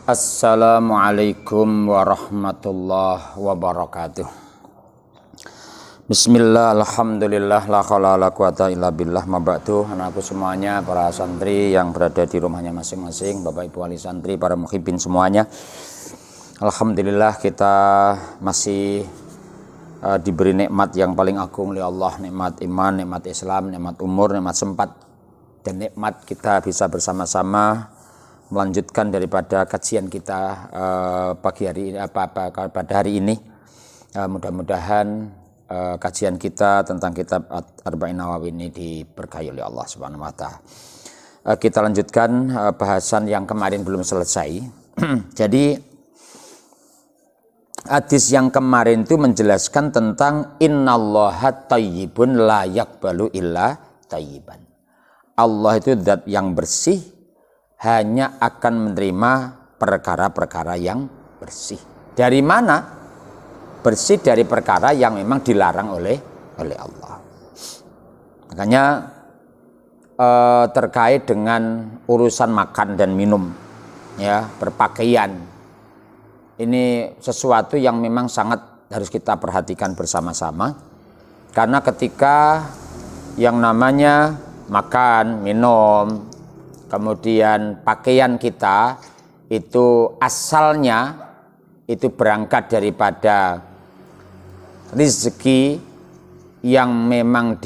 Assalamualaikum warahmatullahi wabarakatuh. Bismillah, alhamdulillah, la haula la quwata illa billah, ma ba'du. Anakku semuanya, para santri yang berada di rumahnya masing-masing, Bapak Ibu wali santri, para muhibbin semuanya. Alhamdulillah kita masih diberi nikmat yang paling agung oleh Allah, nikmat iman, nikmat Islam, nikmat umur, nikmat sempat, dan nikmat kita bisa bersama-sama melanjutkan daripada kajian kita pagi hari ini, pada hari ini. Mudah-mudahan kajian kita tentang kitab Arba'in Nawawi ini diberkahi oleh Allah Subhanahu wa taala. Kita lanjutkan bahasan yang kemarin belum selesai. Jadi hadis yang kemarin itu menjelaskan tentang innallaha thayyibun la yaqbalu illa thayyiban. Allah itu zat yang bersih, hanya akan menerima perkara-perkara yang bersih. Dari mana? Bersih dari perkara yang memang dilarang oleh Allah. Makanya terkait dengan urusan makan dan minum, ya, berpakaian, ini sesuatu yang memang sangat harus kita perhatikan bersama-sama. Karena ketika yang namanya makan, minum, kemudian pakaian kita itu asalnya itu berangkat daripada rezeki yang memang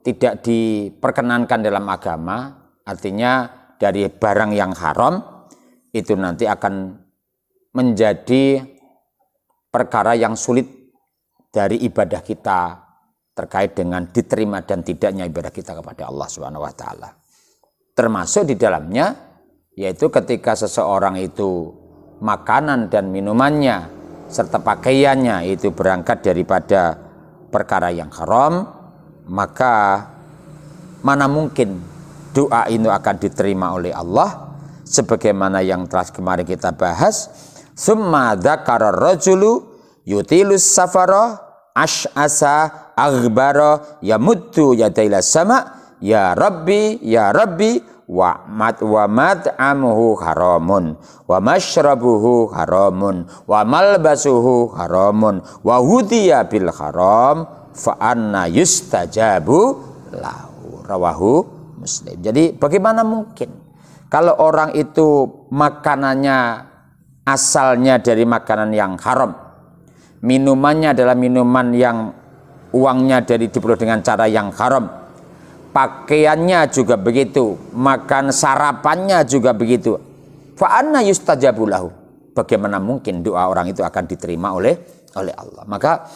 tidak diperkenankan dalam agama, artinya dari barang yang haram, itu nanti akan menjadi perkara yang sulit dari ibadah kita terkait dengan diterima dan tidaknya ibadah kita kepada Allah Subhanahu wa taala. Termasuk di dalamnya yaitu ketika seseorang itu makanan dan minumannya serta pakaiannya itu berangkat daripada perkara yang haram, maka mana mungkin doa itu akan diterima oleh Allah, sebagaimana yang telah kemarin kita bahas. Summa dzakara rajulu yutilus safara ash'asa aghbara yamuddu yadaila sama ya Rabbi wa mat'amuhu haramun wa mashrabuhu haramun wa malbasuhu haramun wa hudiya bil haram fa anna yustajabu lahu, rawahu Muslim. Jadi bagaimana mungkin kalau orang itu makanannya asalnya dari makanan yang haram, minumannya adalah minuman yang uangnya diperoleh dengan cara yang haram, pakaiannya juga begitu, makan sarapannya juga begitu. Fa anna yustajabu lahu. Bagaimana mungkin doa orang itu akan diterima oleh Allah? Maka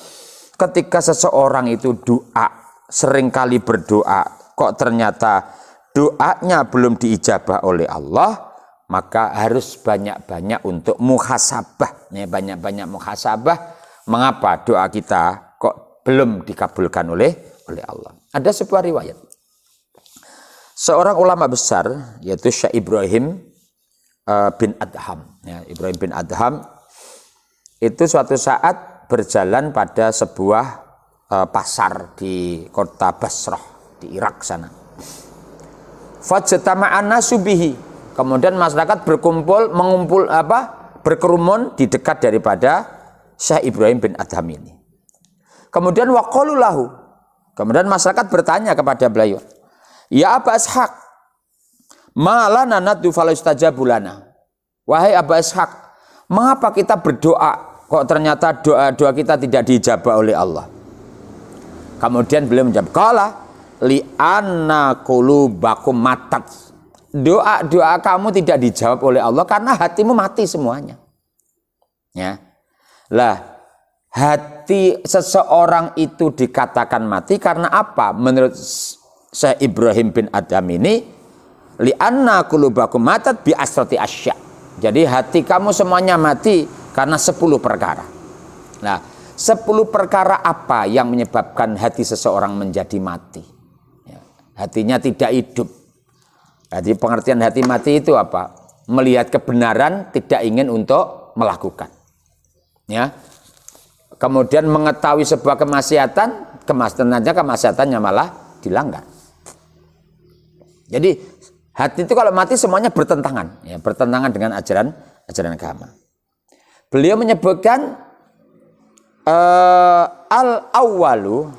ketika seseorang itu doa, seringkali berdoa, kok ternyata doanya belum diijabah oleh Allah, maka harus banyak-banyak untuk muhasabah. Banyak-banyak muhasabah. Mengapa doa kita kok belum dikabulkan oleh Allah? Ada sebuah riwayat. Seorang ulama besar yaitu Syekh Ibrahim bin Adham. Ya, Ibrahim bin Adham itu suatu saat berjalan pada sebuah pasar di kota Basrah di Irak sana. Fajtama'an nasu bihi. Kemudian masyarakat berkerumun di dekat daripada Syekh Ibrahim bin Adham ini. Kemudian waqalu lahu. Kemudian masyarakat bertanya kepada beliau, ya Aba Ishaq, malana nadu falastajabulana. Wahai Aba Ishaq, mengapa kita berdoa kok ternyata doa-doa kita tidak dijabah oleh Allah? Kemudian beliau menjawab, qala li anna qulubakum matat. Doa-doa kamu tidak dijawab oleh Allah karena hatimu mati semuanya. Ya. Lah, hati seseorang itu dikatakan mati karena apa? Menurut Syekh Ibrahim bin Adham ini, li'anna qulubakum matat bi asrati asya. Jadi hati kamu semuanya mati karena 10 perkara. Nah, 10 perkara apa yang menyebabkan hati seseorang menjadi mati? Ya, hatinya tidak hidup. Jadi pengertian hati mati itu apa? Melihat kebenaran, tidak ingin untuk melakukan. Ya. Kemudian mengetahui sebuah kemaksiatannya malah dilanggar. Jadi Hati itu kalau mati semuanya bertentangan, ya, bertentangan dengan ajaran agama. Beliau menyebutkan al-awwalu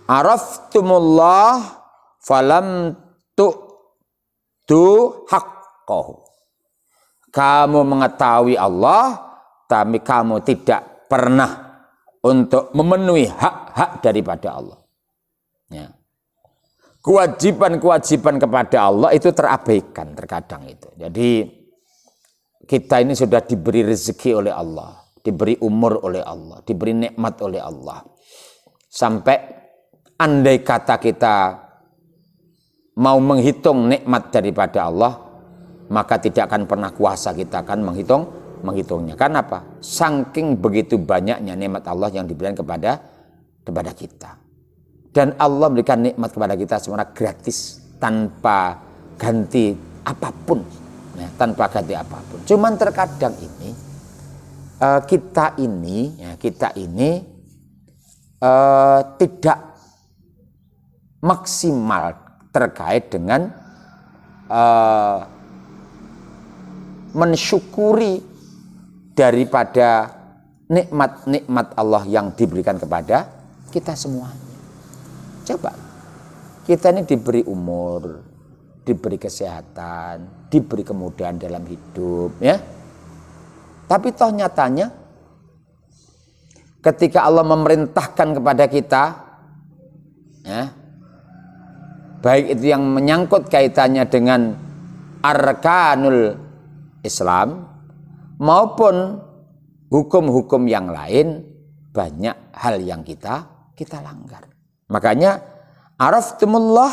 araftumullah falam tu'tu haqqahu. Kamu mengetahui Allah, tapi kamu tidak pernah untuk memenuhi hak-hak daripada Allah. Ya. Kewajiban-kewajiban kepada Allah itu terabaikan terkadang itu. Jadi kita ini sudah diberi rezeki oleh Allah, diberi umur oleh Allah, diberi nikmat oleh Allah. Sampai andai kata kita mau menghitung nikmat daripada Allah, maka tidak akan pernah kuasa kita akan menghitungnya. Karena apa? Saking begitu banyaknya nikmat Allah yang diberikan kepada kita. Dan Allah memberikan nikmat kepada kita semuanya gratis, tanpa ganti apapun, ya, tanpa ganti apapun. Cuman terkadang ini kita ini tidak maksimal terkait dengan mensyukuri daripada nikmat-nikmat Allah yang diberikan kepada kita semuanya. Coba, kita ini diberi umur, diberi kesehatan, diberi kemudahan dalam hidup, ya. Tapi toh nyatanya, ketika Allah memerintahkan kepada kita, ya, baik itu yang menyangkut kaitannya dengan arkanul Islam, maupun hukum-hukum yang lain, banyak hal yang kita langgar. Makanya araftumullah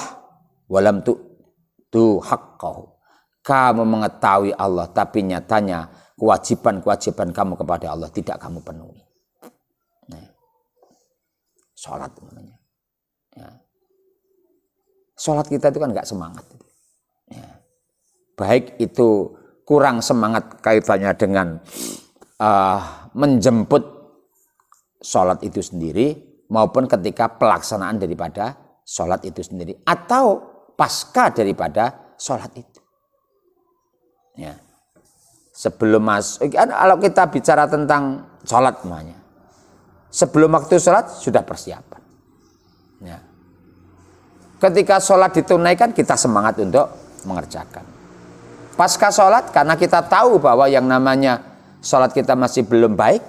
walam tu'tu haqqahu. Kamu mengetahui Allah, tapi nyatanya kewajiban-kewajiban kamu kepada Allah tidak kamu penuhi. Nah, sholat namanya. Ya. Sholat kita itu kan nggak semangat. Ya. Baik itu kurang semangat kaitannya dengan menjemput sholat itu sendiri, maupun ketika pelaksanaan daripada sholat itu sendiri, atau pasca daripada sholat itu. Ya. Sebelum kalau kita bicara tentang sholat namanya, sebelum waktu sholat sudah persiapan. Ya. Ketika sholat ditunaikan, kita semangat untuk mengerjakan. Pasca sholat, karena kita tahu bahwa yang namanya sholat kita masih belum baik,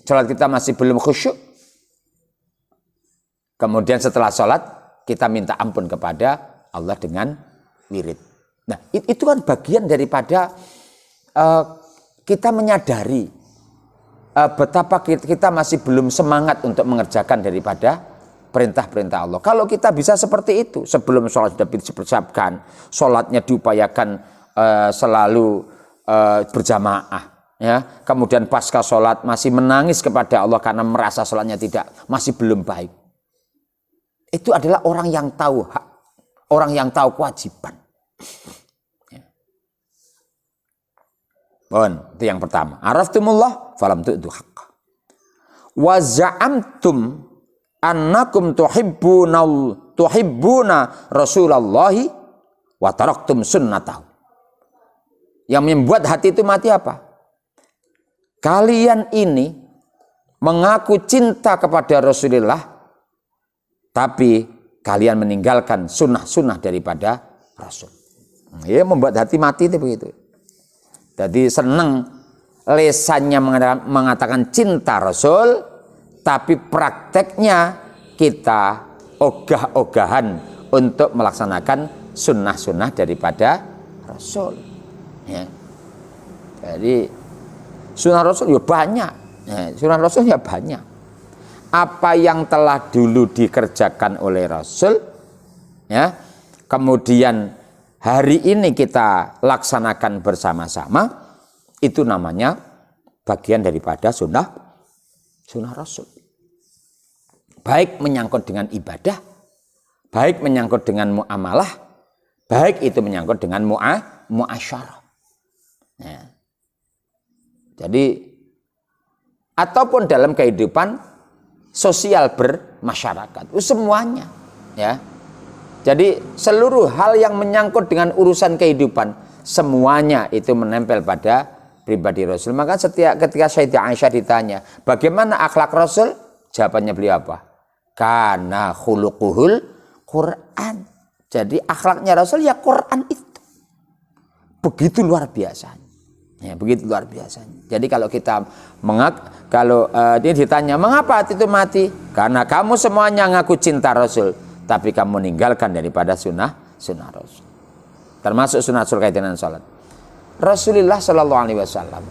sholat kita masih belum khusyuk. Kemudian setelah sholat, kita minta ampun kepada Allah dengan wirid. Nah, itu kan bagian daripada kita menyadari betapa kita masih belum semangat untuk mengerjakan daripada perintah-perintah Allah. Kalau kita bisa seperti itu, sebelum sholat sudah dipersiapkan, sholatnya diupayakan selalu berjamaah. Ya, kemudian pasca sholat masih menangis kepada Allah karena merasa sholatnya masih belum baik. Itu adalah orang yang tahu hak, orang yang tahu kewajiban. Ya. Itu yang pertama. Araftumullah falam tu'tu haqqa. Wa za'amtum annakum tuhibbuna Rasulullahi wa taraktum sunnatahu. Yang membuat hati itu mati apa? Kalian ini mengaku cinta kepada Rasulullah, tapi kalian meninggalkan sunnah-sunnah daripada Rasul. Ya, membuat hati mati itu begitu. Jadi senang lesannya mengatakan cinta Rasul, tapi prakteknya kita ogah-ogahan untuk melaksanakan sunnah-sunnah daripada Rasul. Ya. Jadi sunnah Rasul ya banyak, sunnah Rasul ya banyak. Apa yang telah dulu dikerjakan oleh Rasul, ya, kemudian hari ini kita laksanakan bersama-sama, itu namanya bagian daripada sunnah Rasul. Baik menyangkut dengan ibadah, baik menyangkut dengan muamalah, baik itu menyangkut dengan muasyarah. Ya. Jadi ataupun dalam kehidupan sosial bermasyarakat, semuanya, ya. Jadi seluruh hal yang menyangkut dengan urusan kehidupan, semuanya itu menempel pada pribadi Rasul. Maka ketika Sayyidah Aisyah ditanya, bagaimana akhlak Rasul? Jawabannya beliau apa? Kana khuluquhul Quran. Jadi akhlaknya Rasul ya Quran itu. Begitu luar biasanya. Ya, begitu luar biasanya. Jadi kalau kita dia ditanya, mengapa hati itu mati? Karena kamu semuanya ngaku cinta Rasul, tapi kamu meninggalkan daripada sunnah Rasul. Termasuk sunnah Rasul kaitan dengan salat. Rasulullah Shallallahu Alaihi Wasallam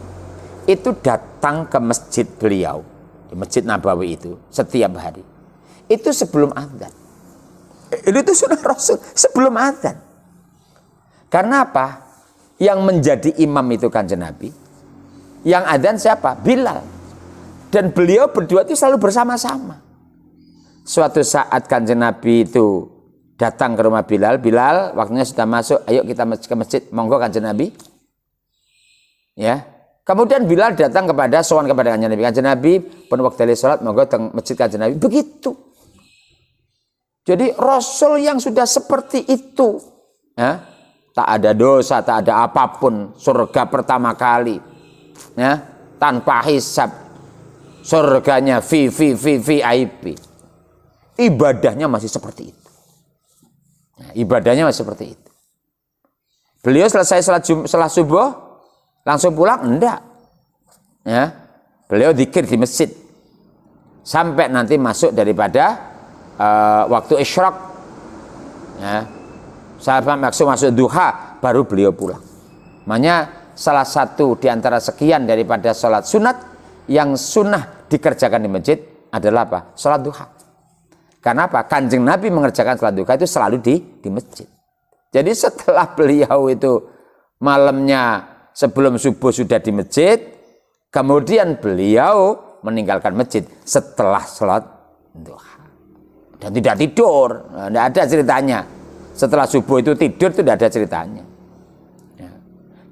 itu datang ke masjid beliau, di Masjid Nabawi itu setiap hari. Itu sebelum adzan. Itu sunnah Rasul sebelum adzan. Karena apa? Yang menjadi imam itu Kanjeng Nabi. Yang adzan siapa? Bilal. Dan beliau berdua itu selalu bersama-sama. Suatu saat Kanjeng Nabi itu datang ke rumah Bilal. Bilal, waktunya sudah masuk. Ayo kita ke masjid. Monggo Kanjeng Nabi. Ya. Kemudian Bilal datang sowan kepada Kanjeng Nabi. Kanjeng Nabi pun waktu dari sholat. Monggo ke masjid Kanjeng Nabi. Begitu. Jadi Rasul yang sudah seperti itu. Ya. Tak ada dosa, tak ada apapun, surga pertama kali, ya, tanpa hisab, surganya VIP, ibadahnya masih seperti itu, nah, ibadahnya masih seperti itu. Beliau selesai salat subuh, langsung pulang? Enggak, ya, beliau dzikir di masjid, sampai nanti masuk daripada waktu isyraq, ya. Sahabat masuk duha, baru beliau pulang. Makanya salah satu di antara sekian daripada sholat sunat yang sunnah dikerjakan di masjid adalah apa? Sholat duha. Karena apa? Kanjeng Nabi mengerjakan sholat duha itu selalu di masjid. Jadi setelah beliau itu malamnya sebelum subuh sudah di masjid, kemudian beliau meninggalkan masjid setelah sholat duha. Dan tidak tidur, tidak ada ceritanya. Setelah subuh itu tidur itu tidak ada ceritanya. Ya.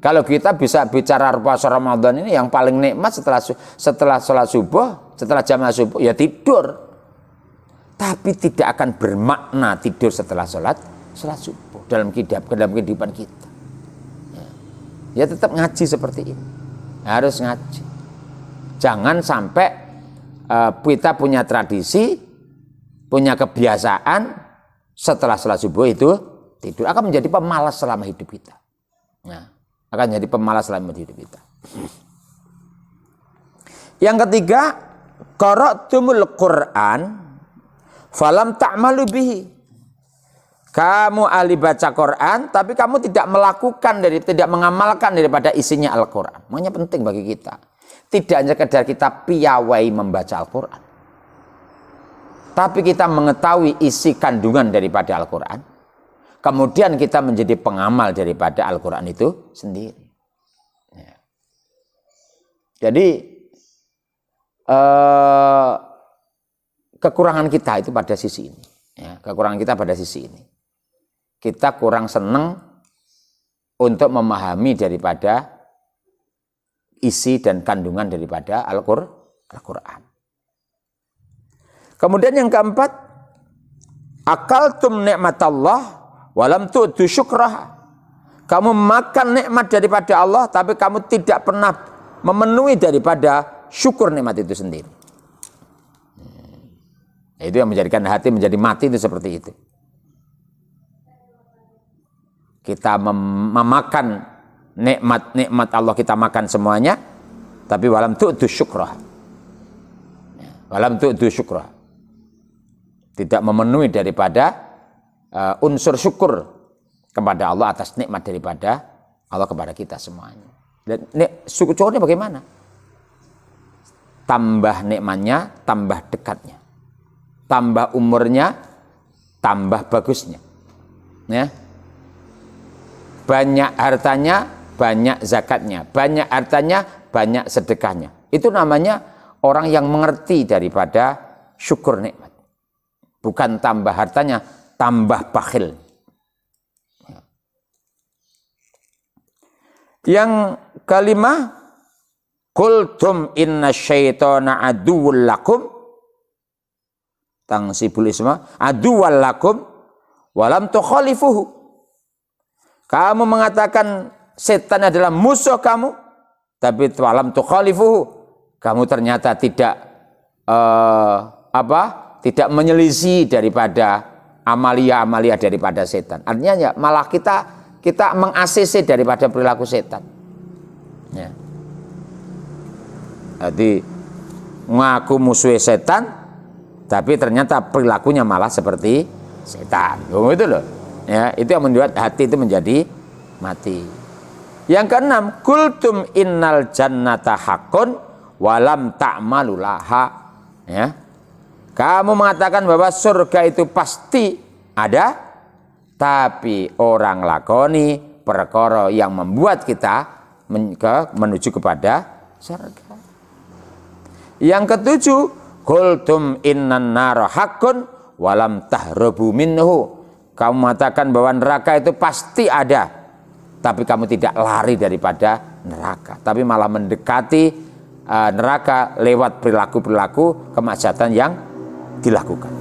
Kalau kita bisa bicara puasa Ramadan ini yang paling nikmat setelah sholat subuh, setelah jamaah subuh ya tidur. Tapi tidak akan bermakna tidur setelah sholat subuh dalam kehidupan kita. Ya tetap ngaji seperti ini. Harus ngaji. Jangan sampai kita punya tradisi, punya kebiasaan setelah sholat subuh itu tidur, akan menjadi pemalas selama hidup kita. Nah, akan menjadi pemalas selama hidup kita. Yang ketiga, qara'tumul Qur'an falam ta'malu bihi. Kamu ahli baca Quran, tapi kamu tidak mengamalkan daripada isinya Al-Quran. Makanya penting bagi kita. Tidak hanya sekedar kita piawai membaca Al-Quran, tapi kita mengetahui isi kandungan daripada Al-Quran. Kemudian kita menjadi pengamal daripada Al-Quran itu sendiri. Ya. Jadi kekurangan kita itu pada sisi ini. Ya, kekurangan kita pada sisi ini. Kita kurang senang untuk memahami daripada isi dan kandungan daripada Al-Quran. Kemudian yang keempat, akaltum nikmatallah walam tu'tu syukrah. Kamu makan nikmat daripada Allah, tapi kamu tidak pernah memenuhi daripada syukur nikmat itu sendiri. Itu yang menjadikan hati menjadi mati itu seperti itu. Kita memakan nikmat Allah, kita makan semuanya, tapi walam tu'tu syukrah. Walam tu'tu syukrah. Tidak memenuhi daripada unsur syukur kepada Allah atas nikmat daripada Allah kepada kita semuanya. Dan syukurnya bagaimana? Tambah nikmatnya, tambah dekatnya. Tambah umurnya, tambah bagusnya. Ya. Banyak hartanya, banyak zakatnya. Banyak hartanya, banyak sedekahnya. Itu namanya orang yang mengerti daripada syukur nikmat. Bukan tambah hartanya, tambah bakhil. Yang kelima, qultum inna syaitana aduwwul lakum, tangsibul isma, aduwwal lakum walam tukhalifuhu. Kamu mengatakan setan adalah musuh kamu, tapi walam tukhalifuhu, kamu ternyata tidak tidak menyelisih daripada amalia-amalia daripada setan. Artinya ya malah kita meng-ACC daripada perilaku setan. Ya. Jadi ngaku musuh setan, tapi ternyata perilakunya malah seperti setan. Itu loh. Ya, itu yang membuat hati itu menjadi mati. Yang keenam, kultum innal jannata haqqun walam ta'malu laha. Ya. Kamu mengatakan bahwa surga itu pasti ada, tapi orang lakoni perkara yang membuat kita menuju kepada surga. Yang ketujuh, qultum innan nara haqqun walam tahrabu minhu. Kamu mengatakan bahwa neraka itu pasti ada, tapi kamu tidak lari daripada neraka, tapi malah mendekati neraka lewat perilaku-perilaku kemaksiatan yang dilakukan.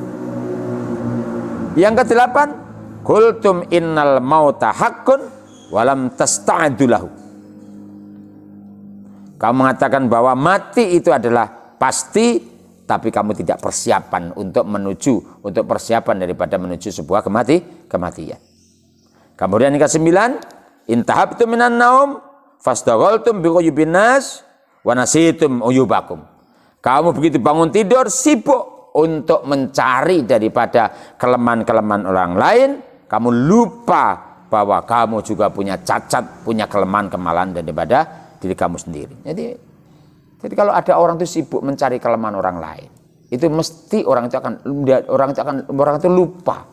Yang kedelapan, qultum innal mauta haqqun walam tasta'iddu lahu. Kamu mengatakan bahwa mati itu adalah pasti, tapi kamu tidak persiapan untuk persiapan daripada menuju sebuah kematian. Kemudian yang ke-9, intahabtum minan naum fastaghaltum bighuyubin nas wa nasitum uyubakum. Kamu begitu bangun tidur sibuk untuk mencari daripada kelemahan-kelemahan orang lain, kamu lupa bahwa kamu juga punya cacat, punya kelemahan-kelemahan daripada diri kamu sendiri. Jadi kalau ada orang itu sibuk mencari kelemahan orang lain, itu mesti orang itu lupa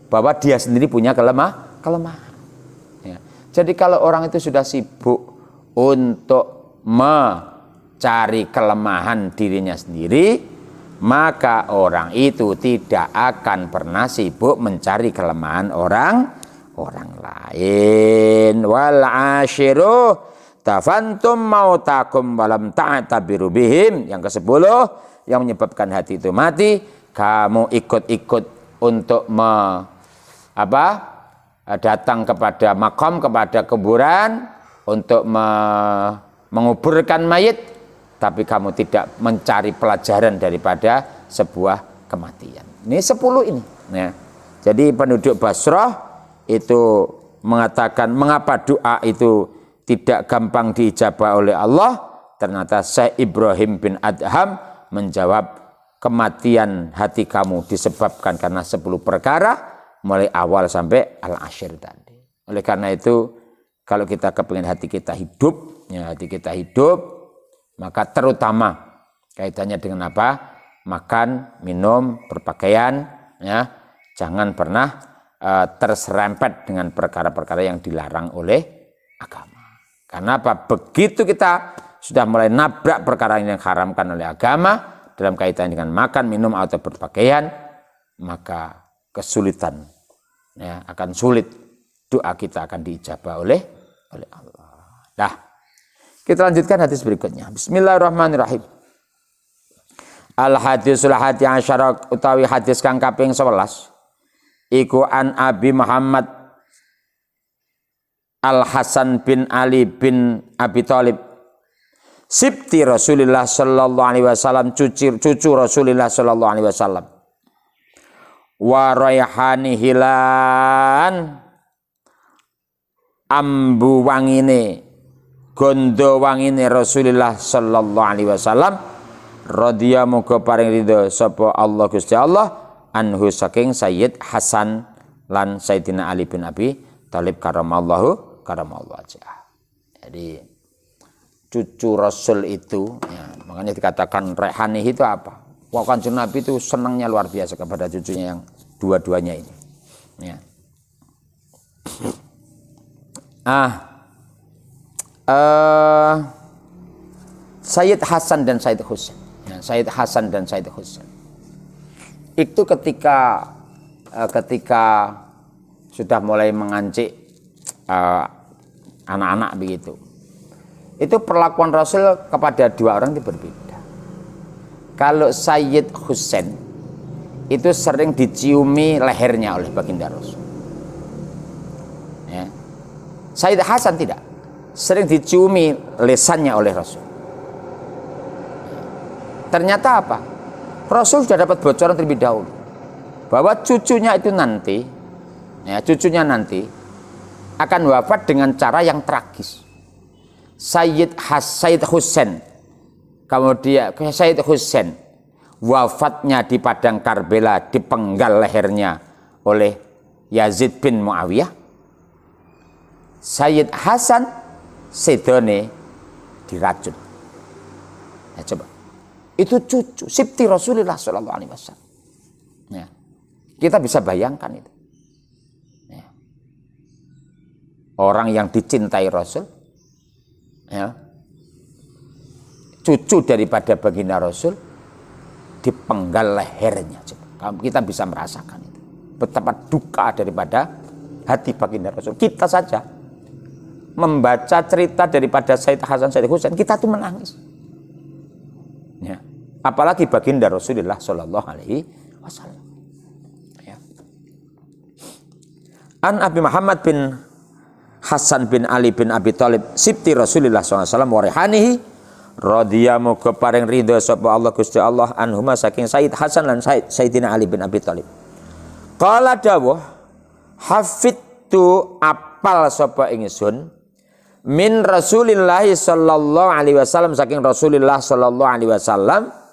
bahwa dia sendiri punya kelemahan. Ya. Jadi kalau orang itu sudah sibuk untuk mencari kelemahan dirinya sendiri, maka orang itu tidak akan pernah sibuk mencari kelemahan orang lain. Wal ashiru tafantum mautakum walam ta'tabiru bihim. Yang ke-10 yang menyebabkan hati itu mati, kamu ikut-ikut untuk datang kepada makam, kepada kuburan untuk menguburkan mayit, tapi kamu tidak mencari pelajaran daripada sebuah kematian. Ini 10 ini. Ya. Jadi penduduk Basrah itu mengatakan mengapa doa itu tidak gampang diijabah oleh Allah. Ternyata Syekh Ibrahim bin Adham menjawab, kematian hati kamu disebabkan karena 10 perkara, mulai awal sampai al-ashir tadi. Oleh karena itu, kalau kita kepingin hati kita hidup, maka terutama kaitannya dengan apa? Makan, minum, berpakaian, ya. Jangan pernah terserempet dengan perkara-perkara yang dilarang oleh agama. Karena apa? Begitu kita sudah mulai nabrak perkara yang diharamkan oleh agama dalam kaitan dengan makan, minum atau berpakaian, maka kesulitan, ya, akan sulit, doa kita akan diijabah oleh Allah. Nah, kita lanjutkan hadis berikutnya. Bismillahirrahmanirrahim. Al-hadisul hadi asyara utawi hadis kang kaping 11. Iku an Abi Muhammad Al-Hasan bin Ali bin Abi Thalib. Sibti Rasulullah sallallahu alaihi wasallam, cucu Rasulullah sallallahu alaihi wasallam. Wa rayhani hilan, ambu wangine, gondo wangine Rasulullah sallallahu alaihi wasallam, radhiya muga paring ridho sapa Allah Gusti Allah anhu saking Sayyid Hasan lan Sayyidina Ali bin Abi Thalib karamallahu wajhah. Jadi cucu Rasul itu, ya, makanya dikatakan rehani itu apa? Wah, Kanjeng Nabi itu senangnya luar biasa kepada cucunya yang dua-duanya ini. Ya. Sayyid Hasan dan Sayyid Husain. Ya, Sayyid Hasan dan Sayyid Husain. Itu ketika sudah mulai mengancik anak-anak begitu. Itu perlakuan Rasul kepada dua orang itu berbeda. Kalau Sayyid Husain itu sering diciumi lehernya oleh baginda Rasul. Ya. Sayyid Hasan tidak, sering diciumi lesannya oleh Rasul. Ternyata apa? Rasul sudah dapat bocoran terlebih dahulu bahwa cucunya itu nanti, ya, cucunya nanti akan wafat dengan cara yang tragis. Sayyid Husain, kemudian Sayyid Husain wafatnya di padang Karbala dipenggal lehernya oleh Yazid bin Muawiyah. Sayyid Hasan sedone diracun. Ya, coba. Itu cucu sibti Rasulullah Shallallahu Alaihi Wasallam. Ya. Kita bisa bayangkan itu. Ya. Orang yang dicintai Rasul, ya, cucu daripada baginda Rasul dipenggal lehernya. Kita bisa merasakan itu. Betapa duka daripada hati baginda Rasul. Kita saja membaca cerita daripada Sayyid Hasan, Sayyid Husain, kita tuh menangis. Ya. Apalagi baginda Rasulullah Shallallahu Alaihi Wasallam. Ya. An Abi Muhammad bin Hasan bin Ali bin Abi Thalib sibti Rasulullah Sallallahu Alaihi Wasallam warihanihi radhiyamu keparing ridho sapa Allah Gusti Allah anhuma saking Sayyid Hasan lan Sayyidina Ali bin Abi Thalib. Qala dawuh hafidtu apal sapa ingsun min Rasulillah Sallallahu Alaihi Wasallam saking Rasulullah Sallallahu Alaihi Wasallam.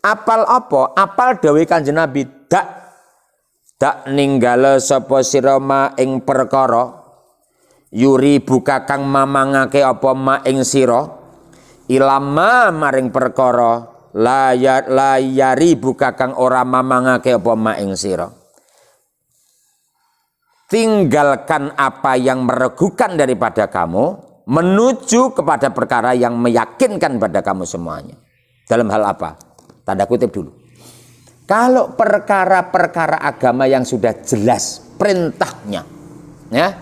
Apal apa? Apal dawuh Kanjeng Nabi, dak ninggala sapa sira ma ing perkara yuri buka kang mamangake apa ma ing sira ilama maring perkara layari buka kang ora mamangake apa ma ing sira. Tinggalkan apa yang meragukan daripada kamu menuju kepada perkara yang meyakinkan pada kamu semuanya. Dalam hal apa? Tanda kutip dulu. Kalau perkara-perkara agama yang sudah jelas perintahnya, ya,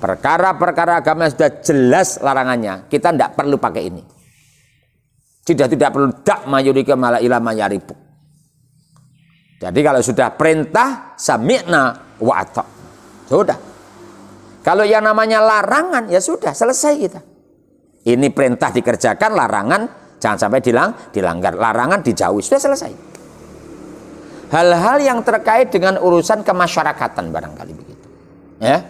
perkara-perkara agama yang sudah jelas larangannya, kita tidak perlu pakai ini. Tidak perlu dak mayurika malah ilama yaribu. Jadi kalau sudah perintah sami'na wa ata'. Sudah. Kalau yang namanya larangan ya sudah selesai kita. Ini perintah dikerjakan, larangan jangan sampai dilanggar, larangan dijauhi, sudah selesai. Hal-hal yang terkait dengan urusan kemasyarakatan barangkali begitu. Ya.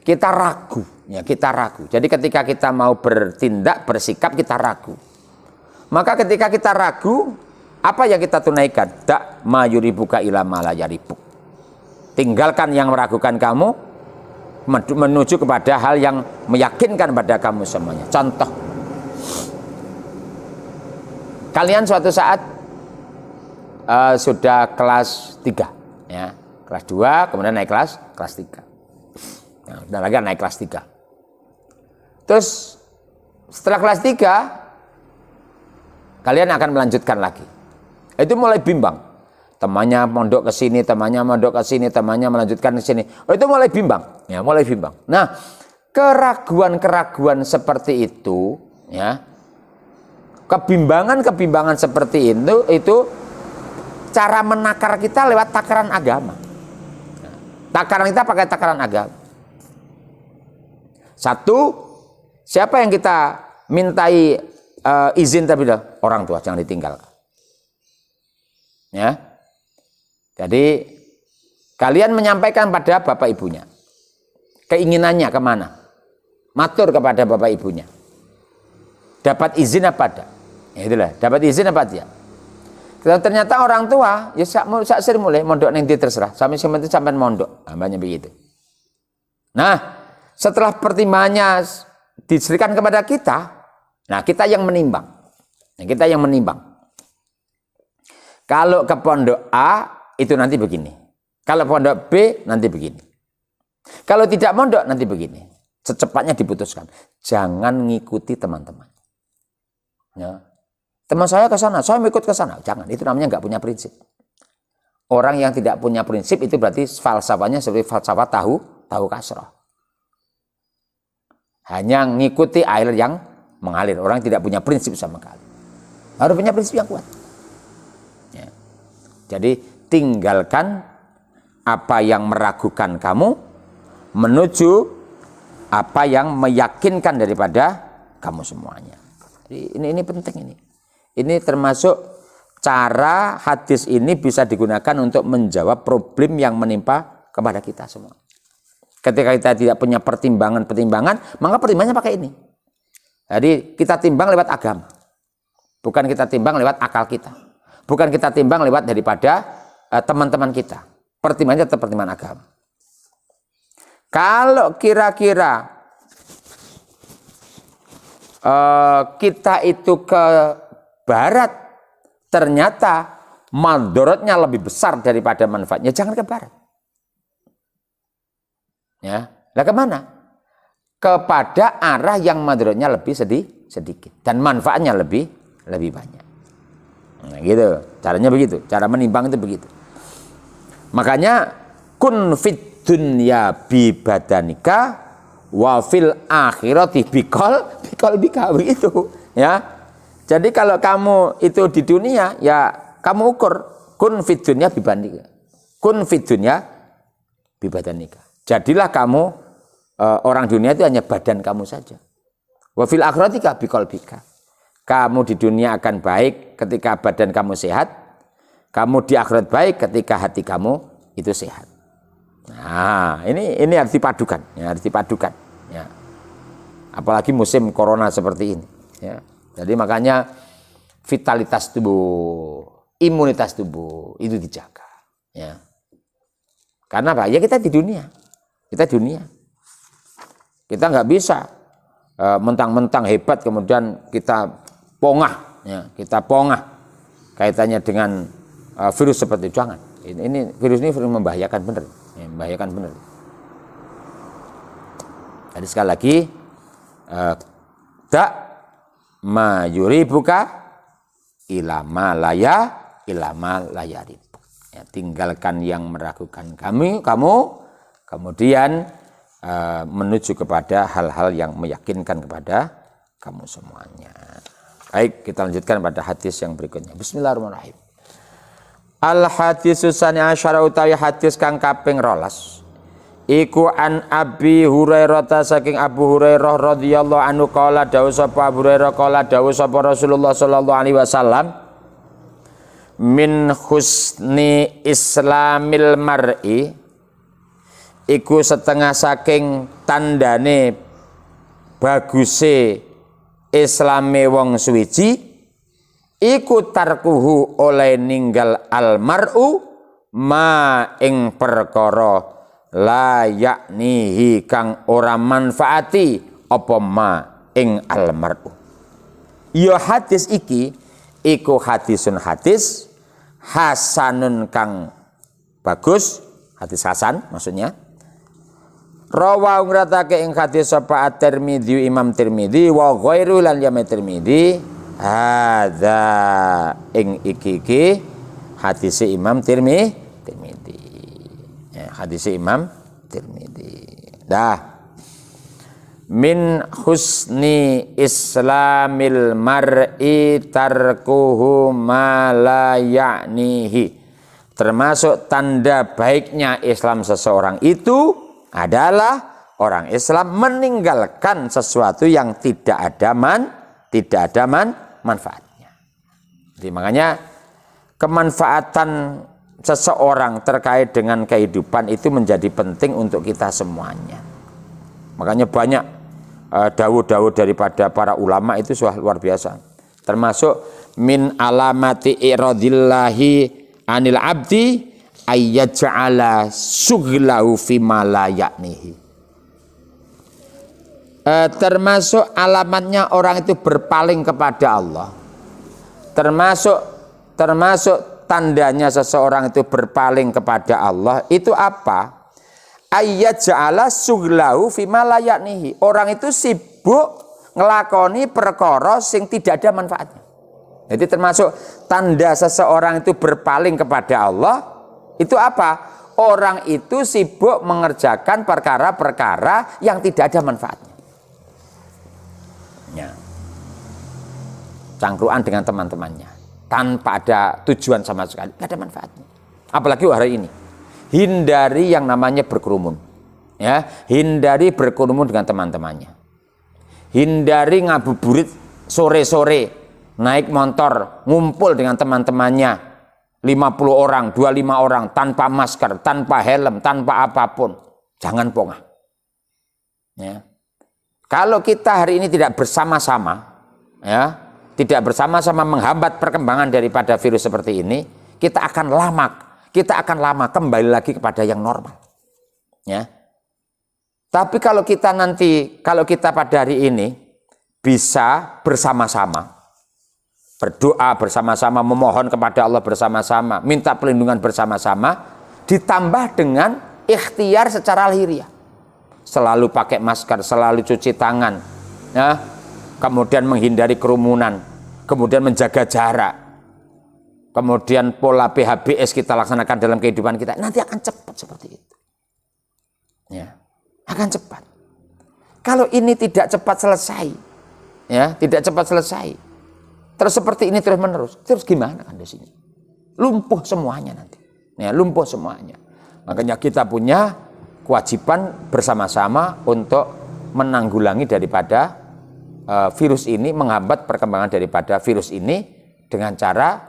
Kita ragu, ya kita ragu. Jadi ketika kita mau bertindak, bersikap kita ragu. Maka ketika kita ragu, apa yang kita tunaikan? Dak mayuribuka ila ma la yaribuk. Tinggalkan yang meragukan kamu menuju kepada hal yang meyakinkan pada kamu semuanya. Contoh, kalian suatu saat sudah kelas 3, ya, kelas 2, kemudian naik kelas 3. Nah, udah lagi naik kelas 3. Terus setelah kelas 3, kalian akan melanjutkan lagi. Itu mulai bimbang. Temannya mondok ke sini, temannya mondok ke sini, temannya melanjutkan ke sini. Itu mulai bimbang, ya, mulai bimbang. Nah, keraguan-keraguan seperti itu, ya, kebimbangan seperti itu cara menakar kita lewat takaran agama. Takaran kita pakai takaran agama. Satu, siapa yang kita mintai izin tapi orang tua jangan ditinggalkan. Ya. Jadi kalian menyampaikan pada bapak ibunya keinginannya kemana, matur kepada bapak ibunya. Dapat izin apa ada? Ya itulah, dapat izin apa dia? Ternyata orang tua ya sak sering mulai mondok neng dia terserah, sampai sementing sampai mondok, banyak begitu. Nah, setelah pertimbangannya diserikan kepada kita, nah kita yang menimbang. Nah, kita yang menimbang. Kalau ke pondok A itu nanti begini. Kalau pondok B nanti begini. Kalau tidak mondok nanti begini. Secepatnya diputuskan. Jangan ngikuti teman-teman. Ya. Teman saya ke sana, saya mau ikut ke sana. Jangan, itu namanya nggak punya prinsip. Orang yang tidak punya prinsip itu berarti falsafahnya seperti falsafah tahu kasroh. Hanya ngikuti air yang mengalir. Orang tidak punya prinsip sama sekali. Harus punya prinsip yang kuat. Ya. Jadi tinggalkan apa yang meragukan kamu menuju apa yang meyakinkan daripada kamu semuanya. Jadi ini penting ini. Ini termasuk cara hadis ini bisa digunakan untuk menjawab problem yang menimpa kepada kita semua. Ketika kita tidak punya pertimbangan, maka pertimbangannya pakai ini. Jadi kita timbang lewat agama. Bukan kita timbang lewat akal kita. Bukan kita timbang lewat daripada teman-teman kita. Pertimbangannya tetap pertimbangan agama. Kalau kira-kira kita itu ke barat, ternyata mandorotnya lebih besar daripada manfaatnya, jangan ke barat. Ya, lah kemana? Kepada arah yang mandorotnya lebih sedikit dan manfaatnya lebih banyak. Nah, gitu. Caranya begitu. Cara menimbang itu begitu. Makanya kun fit dunya bi badanika wa fil akhirati bikol bika begitu, ya. Jadi kalau kamu itu di dunia, ya kamu ukur kun fit dunya bi badanika. Kun fit dunya bi badanika. Jadilah kamu orang dunia itu hanya badan kamu saja. Wa fil akhirati bikol bika. Kamu di dunia akan baik ketika badan kamu sehat. Kamu di akhirat baik ketika hati kamu itu sehat. Nah, ini harus dipadukan, ya, harus dipadukan, ya. Apalagi musim corona seperti ini, ya. Jadi makanya vitalitas tubuh, imunitas tubuh itu dijaga, ya. Karena apa? Ya kita di dunia, kita nggak bisa mentang-mentang hebat kemudian kita pongah, ya, kaitannya dengan virus seperti itu, jangan. Ini virus membahayakan benar, ya, membahayakan benar. Jadi sekali lagi, dak mayuribuka ilama layaribuk. Ya, tinggalkan yang meragukan kamu, kemudian menuju kepada hal-hal yang meyakinkan kepada kamu semuanya. Baik, kita lanjutkan pada hadis yang berikutnya. Bismillahirrahmanirrahim. Al hadisu sani asyara utawi hadis kang kaping 12. Iku an Abi Hurairah saking Abu Hurairah radhiyallahu anhu qala dawuh sapa Abu Hurairah qala dawuh sapa Rasulullah sallallahu alaihi wasallam min husni islamil mar'i iku setengah saking tandane baguse islame wong suwiji iku tarkuhu oleh ninggal almar'u ma ing perkara la yaknihi kang ora manfaati apa ma ing almar'u. Ya hadis iki iku hadisun hadis hasanun kang bagus, hadis hasan maksudnya. Rawa ngratake ing hadis sapa At-Tirmidzi Imam Tirmidzi wa ghairu lan ya Tirmidzi hadza ing iki hadis Imam Tirmidzi, ya, hadis Imam Tirmidzi. Min husni islamil mar'i tarkuhu ma la ya'nihi. Termasuk tanda baiknya Islam seseorang itu adalah orang Islam meninggalkan sesuatu yang tidak ada manfaatnya. Jadi makanya kemanfaatan seseorang terkait dengan kehidupan itu menjadi penting untuk kita semuanya. Makanya banyak dawuh-dawuh daripada para ulama itu sudah luar biasa. Termasuk min alamati iradillahi anil abdi ayyaj'ala sughlahu fima la ya'nihi. Termasuk alamatnya orang itu berpaling kepada Allah. Termasuk tandanya seseorang itu berpaling kepada Allah itu apa? Ayyaj'ala sughlahu fima la ya'nihi. Orang itu sibuk ngelakoni perkara sing tidak ada manfaatnya. Jadi termasuk tanda seseorang itu berpaling kepada Allah itu apa? Orang itu sibuk mengerjakan perkara-perkara yang tidak ada manfaatnya. Ya. Cangkruan dengan teman-temannya tanpa ada tujuan sama sekali, tidak ada manfaatnya. apalagi hari ini. Hindari yang namanya berkerumun. Ya, hindari berkerumun dengan teman-temannya. Hindari ngabuburit sore-sore, naik motor, ngumpul dengan teman-temannya, 50 orang, 25 orang, tanpa masker, tanpa helm, tanpa apapun. Jangan pongah. Ya. Kalau kita hari ini tidak bersama-sama, ya, tidak bersama-sama menghambat perkembangan daripada virus seperti ini, kita akan lama kembali lagi kepada yang normal. Ya. Tapi kalau kita pada hari ini bisa bersama-sama, berdoa bersama-sama, memohon kepada Allah bersama-sama, minta perlindungan bersama-sama, ditambah dengan ikhtiar secara lahiriah. Selalu pakai masker, selalu cuci tangan, ya, kemudian menghindari kerumunan, kemudian menjaga jarak, kemudian pola PHBS kita laksanakan dalam kehidupan kita, nanti akan cepat seperti itu. Ya, akan cepat. Kalau ini tidak cepat selesai, ya, tidak cepat selesai, terus seperti ini terus menerus, terus gimana kan di sini? Lumpuh semuanya nanti, ya, lumpuh semuanya. Makanya kita punya kewajiban bersama-sama untuk menanggulangi daripada virus ini, menghambat perkembangan daripada virus ini dengan cara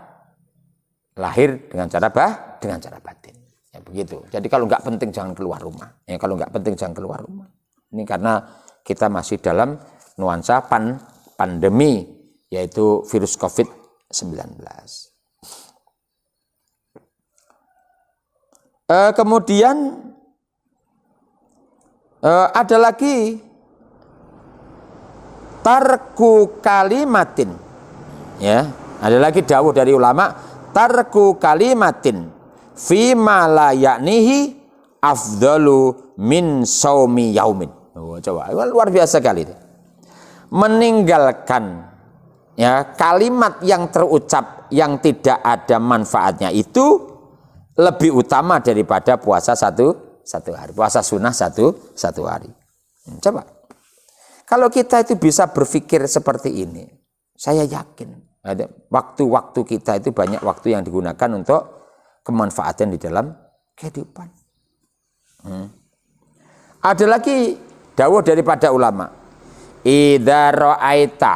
lahir, dengan cara batin. Ya, begitu. Jadi kalau nggak penting jangan keluar rumah. Ya, kalau nggak penting jangan keluar rumah. Ini karena kita masih dalam nuansa pandemi, yaitu virus COVID-19. Kemudian ada lagi tarku kalimatin, ya, ada lagi dawuh dari ulama, tarku kalimatin fima la yaknihi afdalu min saumi yaumin. Coba, luar biasa kali itu. Meninggalkan, ya, kalimat yang terucap yang tidak ada manfaatnya itu lebih utama daripada puasa satu hari, puasa sunnah satu hari. Coba, kalau kita itu bisa berpikir seperti ini, saya yakin ada waktu-waktu kita itu banyak waktu yang digunakan untuk kemanfaatan di dalam kehidupan. Ada lagi dawuh daripada ulama, idza ra'aita,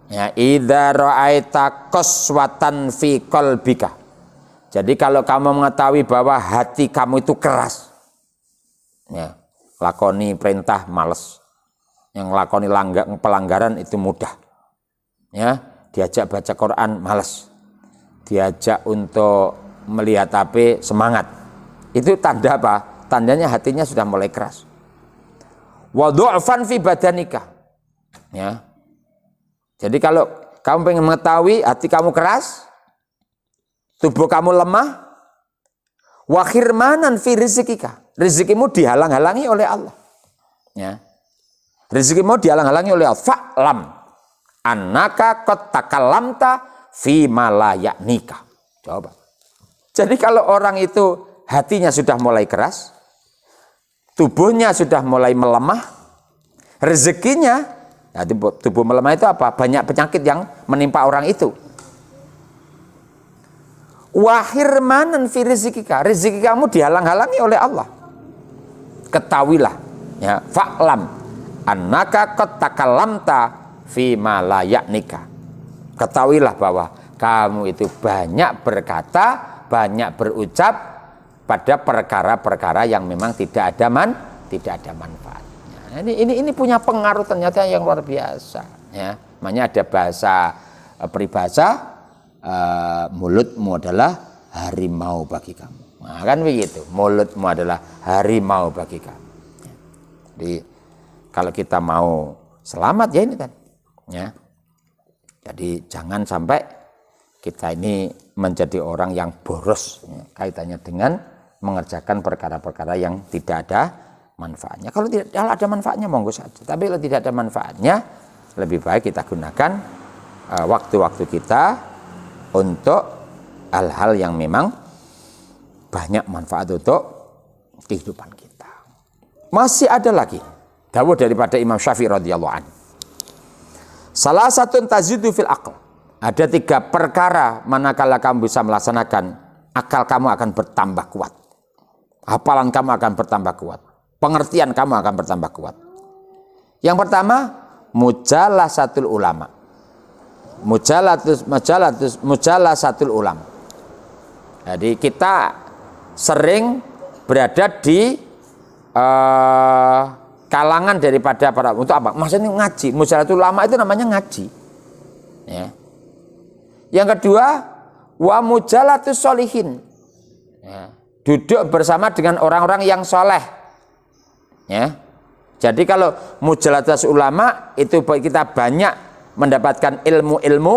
ya, idza ra'aita qaswatan fi qalbika. Jadi kalau kamu mengetahui bahwa hati kamu itu keras, ya, lakoni perintah males, yang lakoni pelanggaran itu mudah, ya, diajak baca Quran males, diajak untuk melihat HP semangat, itu tanda apa? Tandanya hatinya sudah mulai keras. Wa du'fan fi badanika, ya. Jadi kalau kamu pengen mengetahui hati kamu keras, tubuh kamu lemah, wa khirmanan fi rizqika, rezekimu dihalang-halangi oleh Allah, ya. Rezekimu dihalang-halangi oleh Allah. Fa'lam annaka qad takallamta fi ma la ya'nika. Coba. Jadi kalau orang itu hatinya sudah mulai keras, tubuhnya sudah mulai melemah, rezekinya, nah, tubuh melemah itu apa? Banyak penyakit yang menimpa orang itu. Wahirmanan fi rizqika, rezeki kamu dihalang-halangi oleh Allah. Ketahuilah, ya, fa'lam annaka qad takallamta fi ma la ya'nika. Ketahuilah bahwa kamu itu banyak berkata, banyak berucap pada perkara-perkara yang memang tidak ada manfaatnya. Ini punya pengaruh ternyata yang luar biasa, ya. Makanya ada bahasa peribahasa, mulutmu adalah harimau bagi kamu. Nah, kan begitu, mulutmu adalah harimau bagi kamu. Jadi kalau kita mau selamat, ya ini kan, ya. Jadi jangan sampai kita ini menjadi orang yang boros, ya, kaitannya dengan mengerjakan perkara-perkara yang tidak ada manfaatnya. Kalau tidak ada manfaatnya monggo saja, tapi kalau tidak ada manfaatnya, lebih baik kita gunakan waktu-waktu kita untuk hal-hal yang memang banyak manfaat untuk kehidupan kita. Masih ada lagi dawuh daripada Imam Syafi'i radhiyallahu anhu. Salah satu tazidu fil aql. Ada 3 perkara manakala kamu bisa melaksanakan akal kamu akan bertambah kuat. Hafalan kamu akan bertambah kuat. Pengertian kamu akan bertambah kuat. Yang pertama, mujalasatul ulama. Mujalasatul ulama. Jadi kita sering berada di kalangan daripada para, untuk apa? Maksudnya ngaji. Mujalasatul ulama itu namanya ngaji. Ya. Yang kedua, wa mujalatus sholihin. Ya. Duduk bersama dengan orang-orang yang soleh. Ya. Jadi kalau mujalatus ulama itu kita banyak mendapatkan ilmu-ilmu.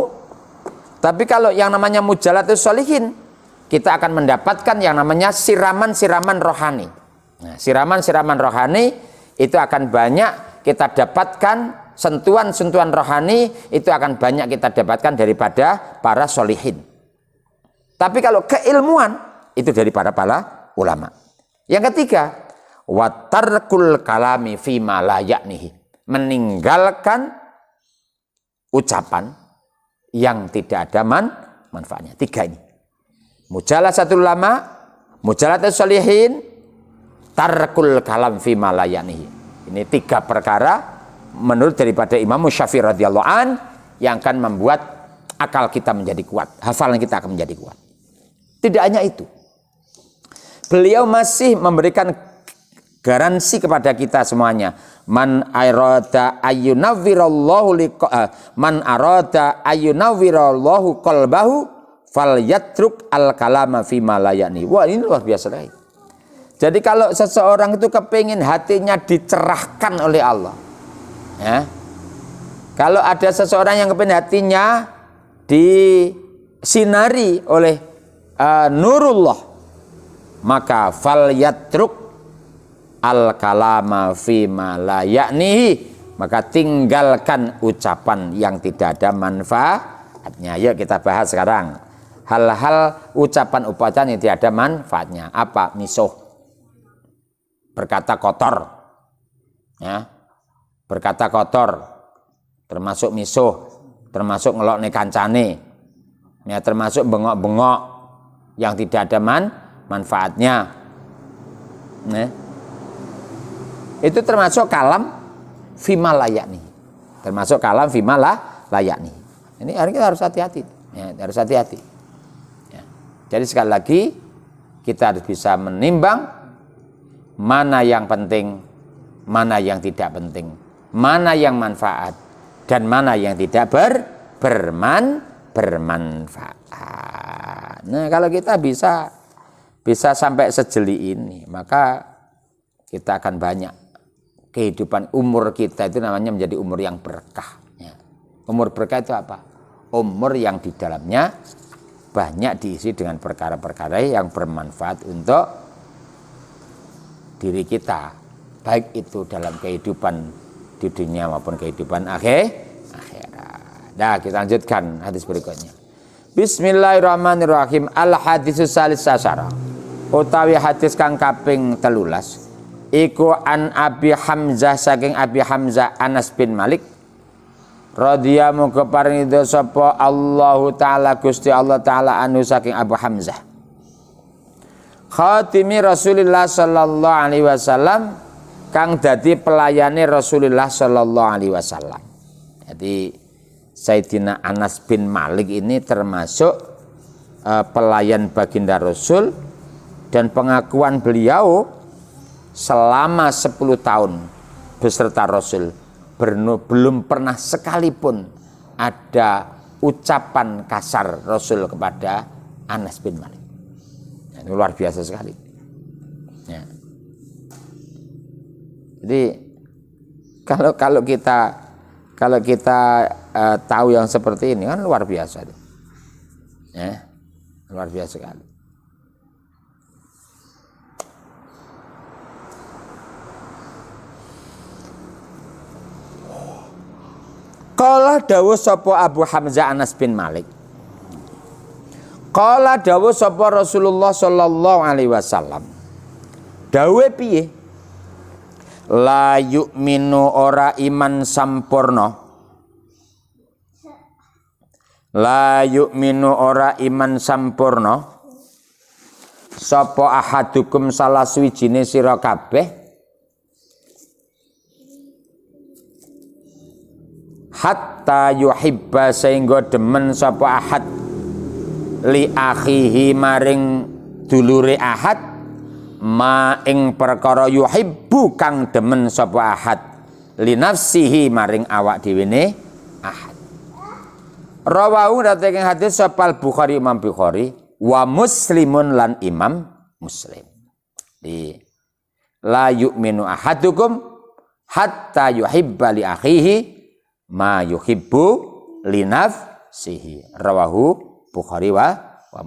Tapi kalau yang namanya mujalatus sholihin, kita akan mendapatkan yang namanya siraman-siraman rohani. Nah, siraman-siraman rohani itu akan banyak kita dapatkan, sentuhan-sentuhan rohani itu akan banyak kita dapatkan daripada para sholihin. Tapi kalau keilmuan itu dari para ulama. Yang ketiga, watarkul kalami fima la yaknihi, meninggalkan ucapan yang tidak ada manfaatnya. Tiga ini. Mujalasatul ulama, mujalasatus sholihin, tarkul kalam fima la yaknihi. Ini tiga perkara menurut daripada Imam Syafi'i radhiyallahu an yang akan membuat akal kita menjadi kuat, hafalan kita akan menjadi kuat. Tidak hanya itu, beliau masih memberikan garansi kepada kita semuanya. Man arada ayyunawwirallahu qalbahu falyatruk al kalama fima la yakni. Wah, ini luar biasa lagi. Jadi kalau seseorang itu kepingin hatinya dicerahkan oleh Allah, ya, kalau ada seseorang yang kepingin hatinya disinari oleh nurullah, maka falyatruk al kalama fima la yaknihi, maka tinggalkan ucapan yang tidak ada manfaatnya. Yuk kita bahas sekarang hal-hal ucapan yang tidak ada manfaatnya. Apa? Misuh, berkata kotor, ya, berkata kotor, termasuk misuh, termasuk ngelokne kancane, ya, termasuk bengok-bengok yang tidak ada manfaatnya, ya. Itu termasuk kalam fima la yakni, termasuk kalam fima la yakni. Ini kita harus hati-hati, ya, harus hati-hati. Ya. Jadi sekali lagi kita harus bisa menimbang mana yang penting, mana yang tidak penting, mana yang manfaat, dan mana yang tidak bermanfaat. Nah, kalau kita bisa sampai sejeli ini, maka kita akan banyak kehidupan, umur kita itu namanya menjadi umur yang berkah. Ya. Umur berkah itu apa? Umur yang di dalamnya banyak diisi dengan perkara-perkara yang bermanfaat untuk diri kita, baik itu dalam kehidupan di dunia maupun kehidupan akhirat. Nah, kita lanjutkan hadis berikutnya. Bismillahirrahmanirrahim. Al hadisus salis asyara, utawi hadis kang kaping 13, iku an Abi Hamzah, saking Abi Hamzah Anas bin Malik radhiyallahu muga paringa sapa Allahu taala Gusti Allah taala anu saking Abu Hamzah, khatimi Rasulullah sallallahu alaihi wasallam, kang dadi pelayane Rasulullah sallallahu alaihi wasallam. Jadi Sayyidina Anas bin Malik ini termasuk pelayan baginda Rasul, dan pengakuan beliau selama 10 tahun beserta Rasul belum pernah sekalipun ada ucapan kasar Rasul kepada Anas bin Malik. Ini luar biasa sekali. Ya. Jadi kalau kita tahu yang seperti ini kan luar biasa, ya, luar biasa sekali. Qala dawuh sapa Abu Hamzah Anas bin Malik, qala dawuh sapa Rasulullah sallallahu alaihi wasallam, dawuhe piye? La yu'minu ora iman sampurna, la yu'minu ora iman sampurna, sapa ahadukum salah suwijine sira kabeh hatta yuhibba sehingga demen sapa ahad li akhihi maring dulure ahad ma ing perkara yuhibbu kang demen sapa ahad li nafsihi maring awak dhewene ahad. Rawahu dateng hadis sapa Bukhari Imam Bukhari wa Muslimun lan Imam Muslim. Di la yu'minu ahadukum hatta yuhibba li akhihi ma yuhibbu li nafsihi. Rawahu Bukhari wa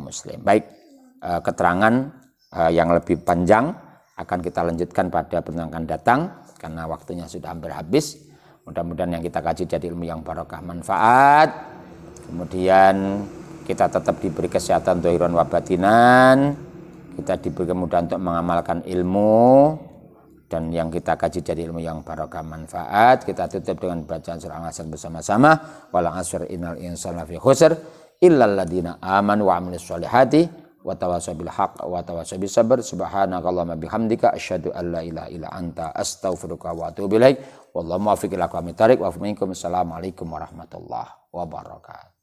Muslim. Baik, keterangan yang lebih panjang akan kita lanjutkan pada pertemuan datang karena waktunya sudah hampir habis. Mudah-mudahan yang kita kaji jadi ilmu yang barokah manfaat. Kemudian kita tetap diberi kesehatan zahiran wa batinan. Kita diberi kemudahan untuk mengamalkan ilmu dan yang kita kaji jadi ilmu yang barokah manfaat. Kita tutup dengan bacaan surah Al-Asr bersama-sama. Wal 'asr innal insana lafi khusr illal ladzina amanu wa 'amilus sholihati wa tawassaw bil haqq wa tawassaw bis sabr. Subhanakallahumma bihamdika asyhadu an la ilaha illa anta astaghfiruka wa atubu ilaik. Wallahu muwaffiq ila aqwamit thariq wa minkum. Assalamualaikum warahmatullahi wabarakatuh.